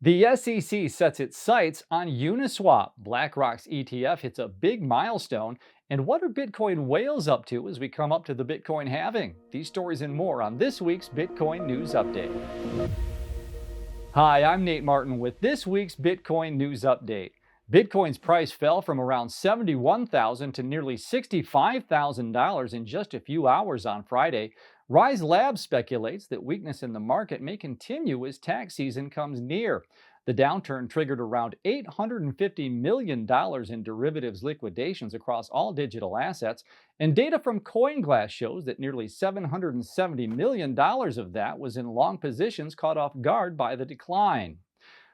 The SEC sets its sights on Uniswap. Blackrock's ETF hits a big milestone. And what are Bitcoin whales up to as we come up to the Bitcoin halving? These stories and more on this week's Bitcoin News Update. Hi, I'm Nate Martin with this week's Bitcoin News Update. Bitcoin's price fell from around $71,000 to nearly $65,000 in just a few hours on Friday. Rise Labs speculates that weakness in the market may continue as tax season comes near. The downturn triggered around $850 million in derivatives liquidations across all digital assets, and data from CoinGlass shows that nearly $770 million of that was in long positions caught off guard by the decline.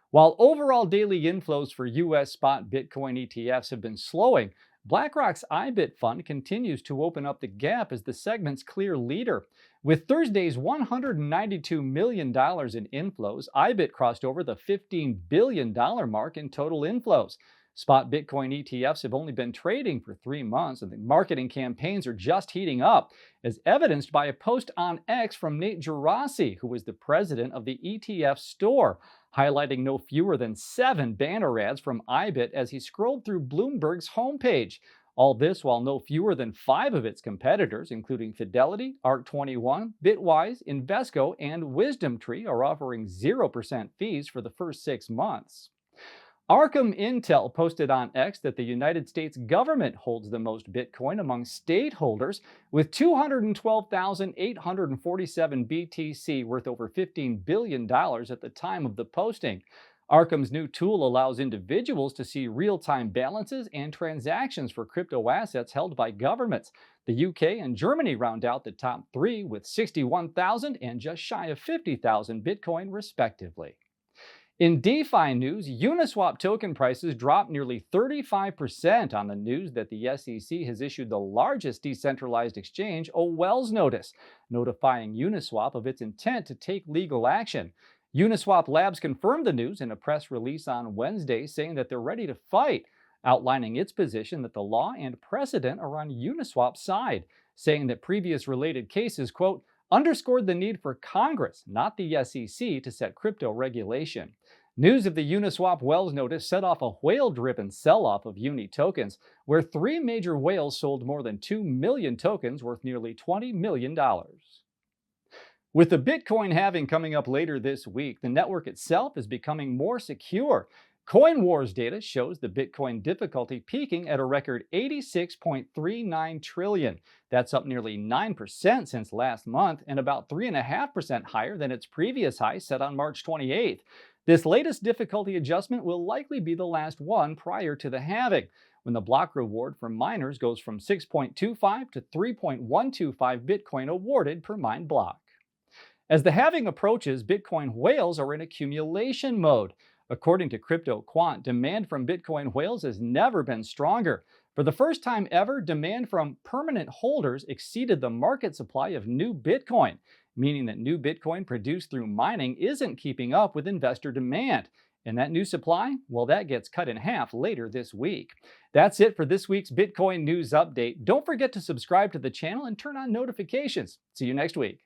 While overall daily inflows for U.S. spot Bitcoin ETFs have been slowing, BlackRock's IBIT fund continues to open up the gap as the segment's clear leader. With Thursday's $192 million in inflows, IBIT crossed over the $15 billion mark in total inflows. Spot Bitcoin ETFs have only been trading for 3 months, and the marketing campaigns are just heating up, as evidenced by a post on X from Nate Gerasi, who is the president of the ETF store, highlighting no fewer than 7 banner ads from IBIT as he scrolled through Bloomberg's homepage. All this while no fewer than 5 of its competitors, including Fidelity, Arc21, Bitwise, Invesco, and WisdomTree, are offering 0% fees for the first 6 months. Arkham Intel posted on X that the United States government holds the most Bitcoin among state holders, with 212,847 BTC worth over $15 billion at the time of the posting. Arkham's new tool allows individuals to see real-time balances and transactions for crypto assets held by governments. The UK and Germany round out the top 3 with 61,000 and just shy of 50,000 Bitcoin respectively. In DeFi news, Uniswap token prices dropped nearly 35% on the news that the SEC has issued the largest decentralized exchange a Whales notice, notifying Uniswap of its intent to take legal action. Uniswap Labs confirmed the news in a press release on Wednesday, saying that they're ready to fight, outlining its position that the law and precedent are on Uniswap's side, saying that previous related cases, quote, underscored the need for Congress, not the SEC, to set crypto regulation. News of the Uniswap Whales notice set off a whale-driven sell-off of Uni tokens, where 3 major whales sold more than 2 million tokens worth nearly $20 million. With the Bitcoin halving coming up later this week, the network itself is becoming more secure. CoinWars data shows the Bitcoin difficulty peaking at a record 86.39 trillion. That's up nearly 9% since last month and about 3.5% higher than its previous high set on March 28th. This latest difficulty adjustment will likely be the last one prior to the halving, when the block reward for miners goes from 6.25 to 3.125 Bitcoin awarded per mined block. As the halving approaches, Bitcoin whales are in accumulation mode. According to Crypto Quant, demand from Bitcoin whales has never been stronger. For the first time ever, demand from permanent holders exceeded the market supply of new Bitcoin, meaning that new Bitcoin produced through mining isn't keeping up with investor demand. And that new supply, well, that gets cut in half later this week. That's it for this week's Bitcoin News Update. Don't forget to subscribe to the channel and turn on notifications. See you next week.